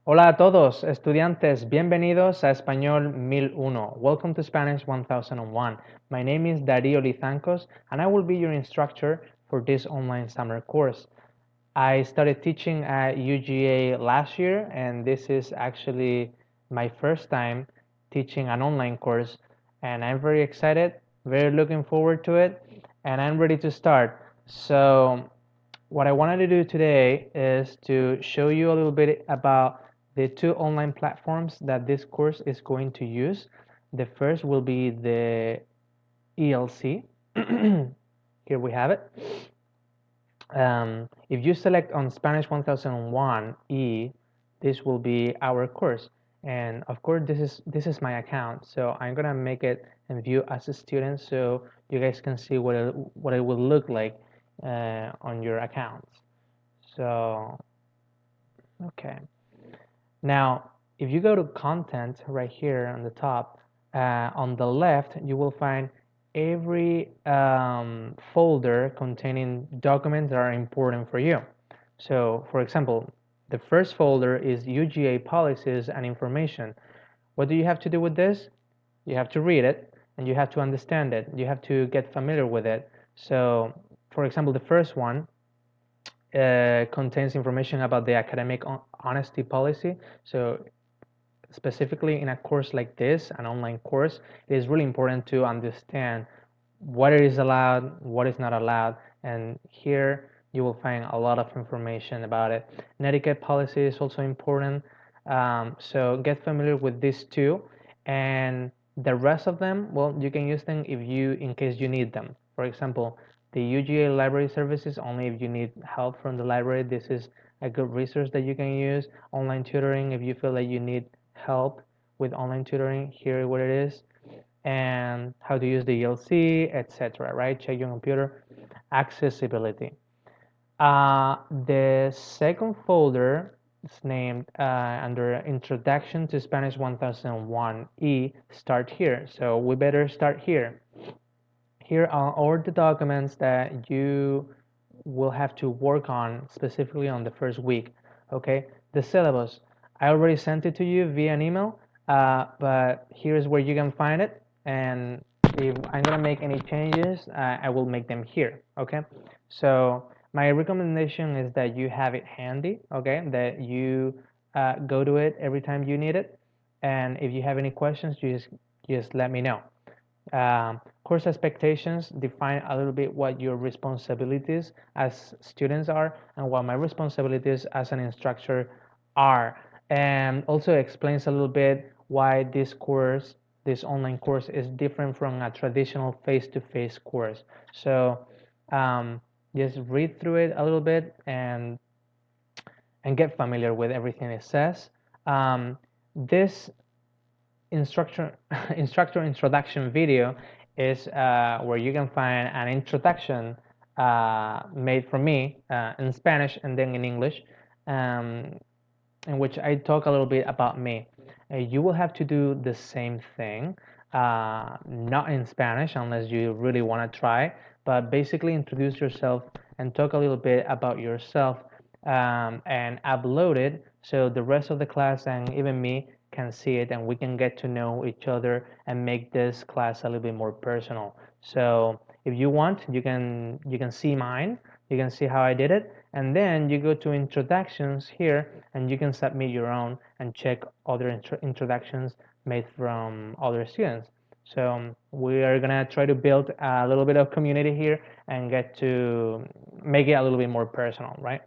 Hola a todos, estudiantes, bienvenidos a Español 1001. Welcome to Spanish 1001. My name is Darío Lizancos and I will be your instructor for this online summer course. I started teaching at UGA last year and this is actually my first time teaching an online course and I'm very excited, very looking forward to it, and I'm ready to start. So what I wanted to do today is to show you a little bit about the two online platforms that this course is going to use. The first will be the ELC. Here we have it. If you select on Spanish 1001 E, this will be our course. And of course, this is my account, so I'm gonna make it and view as a student, so you guys can see what it will look like on your accounts. So, okay. Now, if you go to content right here on the top, on the left, you will find every folder containing documents that are important for you. So, for example, the first folder is UGA policies and information. What do you have to do with this? You have to read it and you have to understand it. You have to get familiar with it. So, for example, the first one contains information about the academic honesty policy. So specifically in a course like this, an online course, it is really important to understand what is allowed, what is not allowed, and here you will find a lot of information about it. Etiquette policy is also important, so get familiar with these two, and the rest of them, well, you can use them in case you need them. For example, the UGA library services, only if you need help from the library, this is a good resource that you can use. Online tutoring, if you feel like you need help with online tutoring, here what it is, and how to use the ELC, etc. Right? Check your computer. Accessibility. The second folder is named under Introduction to Spanish 1001 E. Start here. So we better start here. Here are all the documents that you will have to work on specifically on the first week. Okay, the syllabus. I already sent it to you via an email, but here's where you can find it. And if I'm gonna make any changes, I will make them here. Okay, so my recommendation is that you have it handy. Okay, that you go to it every time you need it. And if you have any questions, just let me know. Course expectations define a little bit what your responsibilities as students are and what my responsibilities as an instructor are, and also explains a little bit why this online course is different from a traditional face-to-face course. So um, just read through it a little bit and get familiar with everything it says. This instructor instructor introduction video is where you can find an introduction made from me in Spanish and then in English, um, in which I talk a little bit about me. You will have to do the same thing, not in Spanish unless you really want to try, but basically introduce yourself and talk a little bit about yourself, and upload it so the rest of the class and even me can see it and we can get to know each other and make this class a little bit more personal. So if you want, you can see mine, you can see how I did it, and then you go to introductions here and you can submit your own and check other introductions made from other students. So we are gonna try to build a little bit of community here and get to make it a little bit more personal, right?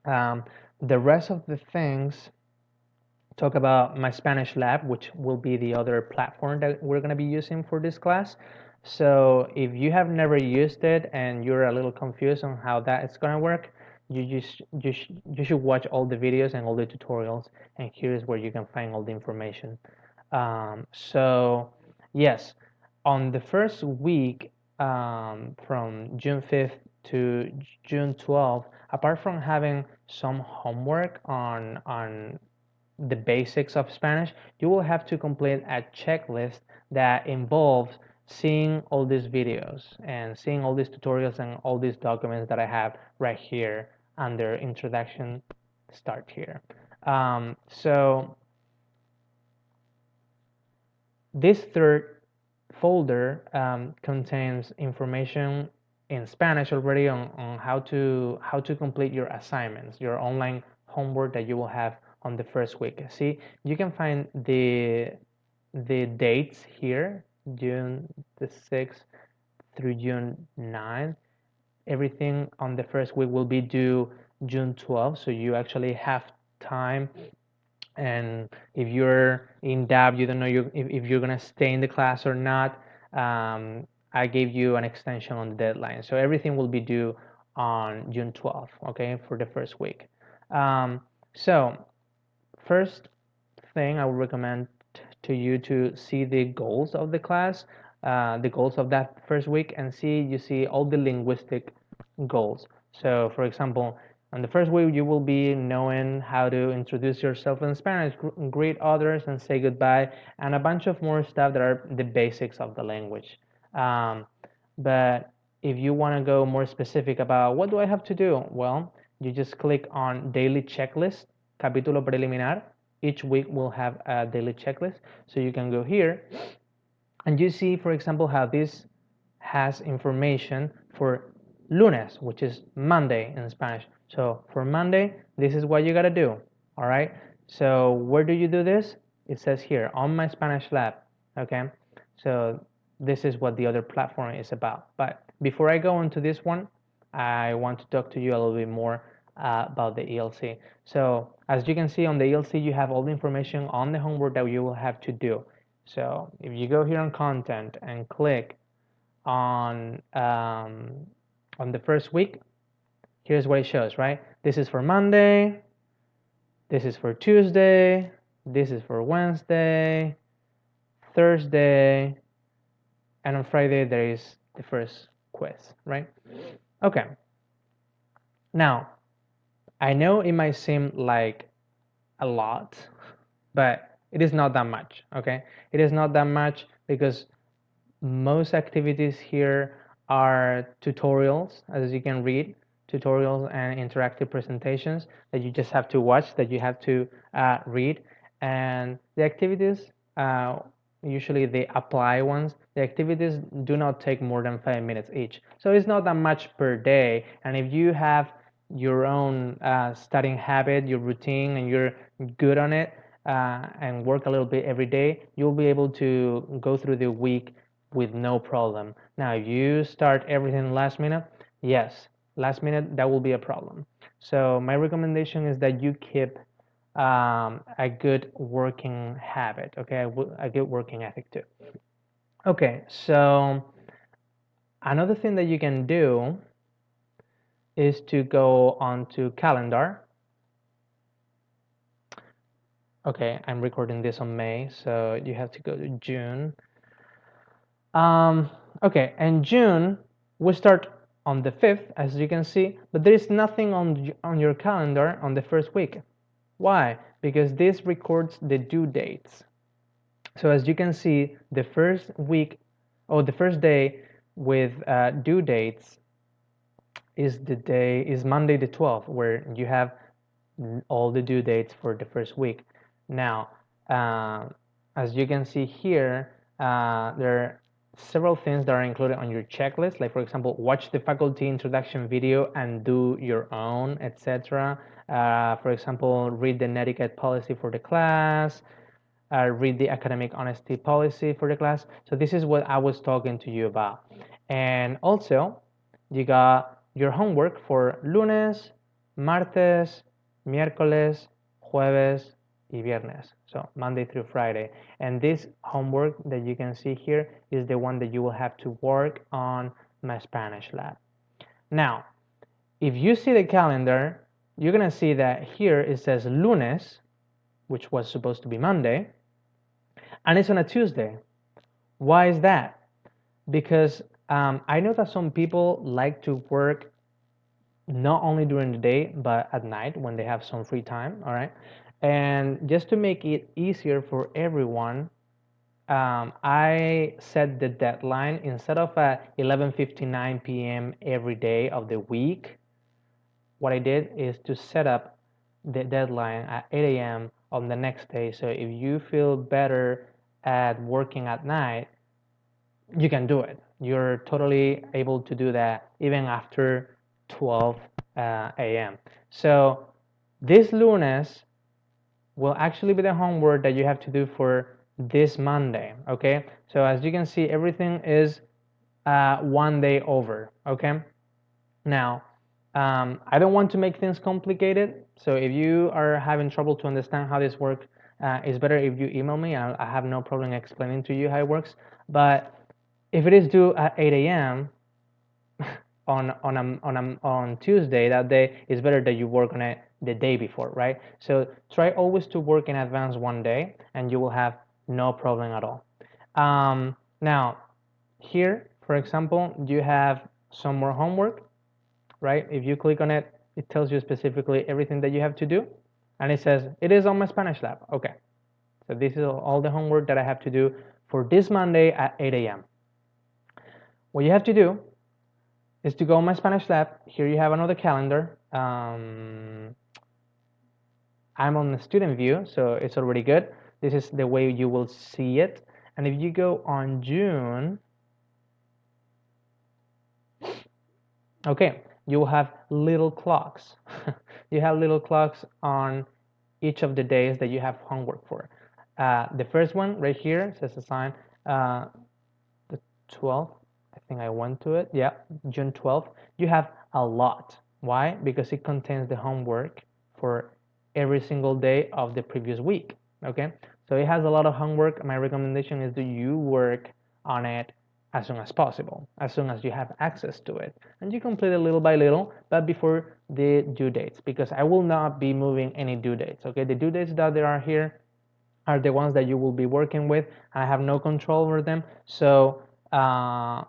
Um, the rest of the things talk about MySpanishLab, which will be the other platform that we're going to be using for this class. So if you have never used it and you're a little confused on how that is going to work, you should watch all the videos and all the tutorials, and here is where you can find all the information. So yes, on the first week, from June 5th to June 12th, apart from having some homework on the basics of Spanish, you will have to complete a checklist that involves seeing all these videos and seeing all these tutorials and all these documents that I have right here under introduction. Start here. So this third folder contains information in Spanish already on how to complete your assignments, your online homework that you will have on the first week. See, you can find the dates here, June the 6th through June 9th. Everything on the first week will be due June 12th, so you actually have time. And if you're in doubt, you don't know if you're gonna stay in the class or not, I gave you an extension on the deadline. So everything will be due on June 12th, okay, for the first week. So first thing I would recommend to you to see the goals of the class, the goals of that first week, and you see all the linguistic goals. So, for example, on the first week, you will be knowing how to introduce yourself in Spanish, greet others, and say goodbye, and a bunch of more stuff that are the basics of the language. But if you want to go more specific about what do I have to do, well, you just click on daily checklist, capítulo preliminar. Each week will have a daily checklist. So you can go here and you see, for example, how this has information for lunes, which is Monday in Spanish. So for Monday, this is what you got to do. All right. So where do you do this? It says here on MySpanishLab. Okay. So this is what the other platform is about. But before I go into this one, I want to talk to you a little bit more about the ELC. So as you can see on the ELC, you have all the information on the homework that you will have to do. So if you go here on content and click on the first week, here's what it shows, right? This is for Monday, this is for Tuesday, this is for Wednesday, Thursday, and on Friday there is the first quiz, right? Okay. Now, I know it might seem like a lot, but it is not that much, okay? It is not that much because most activities here are tutorials, as you can read, tutorials and interactive presentations that you just have to watch, that you have to read. And the activities, usually the apply ones, the activities do not take more than 5 minutes each. So it's not that much per day. And if you have your own studying habit, your routine, and you're good on it, and work a little bit every day, you'll be able to go through the week with no problem. Now, if you start everything last minute, yes, last minute that will be a problem. So my recommendation is that you keep a good working habit, okay, a good working ethic too. Okay, so another thing that you can do is to go onto calendar. Okay, I'm recording this on May, so you have to go to June. Okay, and June we start on the 5th, as you can see, but there is nothing on your calendar on the first week. Why? Because this records the due dates. So as you can see, the first week, or the first day with due dates is Monday the 12th, where you have all the due dates for the first week. Now, as you can see here, there are several things that are included on your checklist, like for example, watch the faculty introduction video and do your own, etc. For example, read the netiquette policy for the class, read the academic honesty policy for the class. So this is what I was talking to you about. And also, you got your homework for lunes, martes, miércoles, jueves, y viernes. So Monday through Friday. And this homework that you can see here is the one that you will have to work on MySpanishLab. Now, if you see the calendar, you're going to see that here it says lunes, which was supposed to be Monday, and it's on a Tuesday. Why is that? Because I know that some people like to work not only during the day but at night when they have some free time. All right, and just to make it easier for everyone, I set the deadline instead of at 11:59 p.m. every day of the week. What I did is to set up the deadline at 8 a.m. on the next day. So if you feel better at working at night, you can do it. You're totally able to do that even after 12 a.m. So this lunes will actually be the homework that you have to do for this Monday. Okay, so as you can see, everything is one day over. Okay, now I don't want to make things complicated, so if you are having trouble to understand how this works, it's better if you email me. I have no problem explaining to you how it works. But if it is due at 8 a.m. on Tuesday, that day, it's better that you work on it the day before, right? So try always to work in advance one day, and you will have no problem at all. Now, here, for example, you have some more homework, right? If you click on it, it tells you specifically everything that you have to do, and it says it is on my Spanish lab. Okay, so this is all the homework that I have to do for this Monday at 8 a.m. What you have to do is to go on my Spanish lab. Here you have another calendar. I'm on the student view, so it's already good. This is the way you will see it. And if you go on June, okay, you will have little clocks. You have little clocks on each of the days that you have homework for. The first one right here says assign the 12th. I think I went to it. Yeah, June 12th. You have a lot. Why? Because it contains the homework for every single day of the previous week. Okay, so it has a lot of homework. My recommendation is that you work on it as soon as possible, as soon as you have access to it, and you complete it little by little, but before the due dates, because I will not be moving any due dates. Okay, the due dates that there are here are the ones that you will be working with. I have no control over them, so the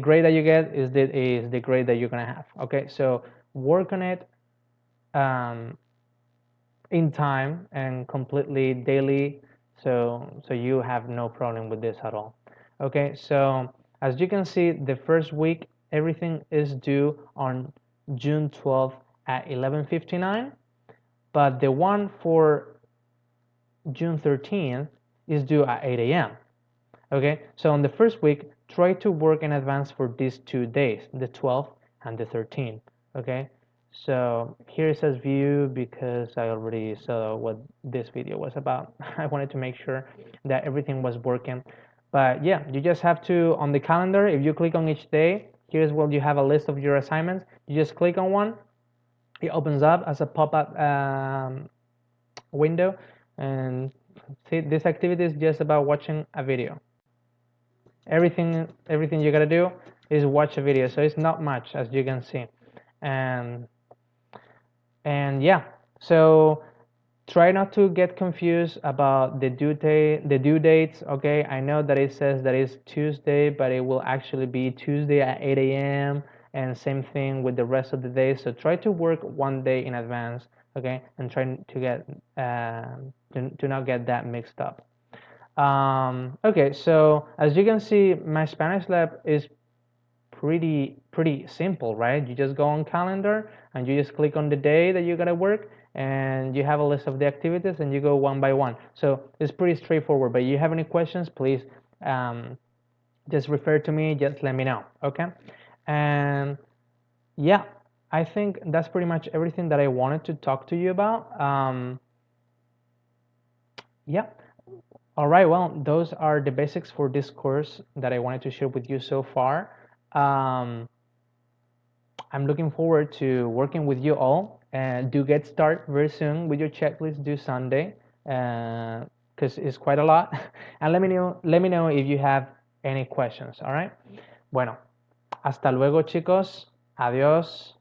grade that you get is the grade that you're gonna have. Okay, so work on it in time and completely daily, so you have no problem with this at all. Okay, so as you can see, the first week everything is due on June 12th at 11:59, but the one for June 13th is due at 8 a.m. Okay, so on the first week, try to work in advance for these 2 days, the 12th and the 13th. Okay, so here it says view because I already saw what this video was about. I wanted to make sure that everything was working. But yeah, you just have to, on the calendar, if you click on each day, here's where you have a list of your assignments. You just click on one, it opens up as a pop-up window, and see, this activity is just about watching a video. Everything you gotta do is watch a video, so it's not much, as you can see. And yeah, so try not to get confused about the due dates. Okay, I know that it says that it's Tuesday, but it will actually be Tuesday at 8 a.m. and same thing with the rest of the days. So try to work one day in advance, okay, and try to get to not get that mixed up. Okay, so as you can see, my Spanish lab is pretty simple, right? You just go on calendar and you just click on the day that you gotta work, and you have a list of the activities and you go one by one. So it's pretty straightforward. But you have any questions, please just refer to me, just let me know. Okay, and yeah, I think that's pretty much everything that I wanted to talk to you about. Yeah. All right, well, those are the basics for this course that I wanted to share with you so far. I'm looking forward to working with you all, and do get started very soon with your checklist due Sunday, because it's quite a lot. And let me know if you have any questions. All right. Bueno, hasta luego, chicos. Adiós.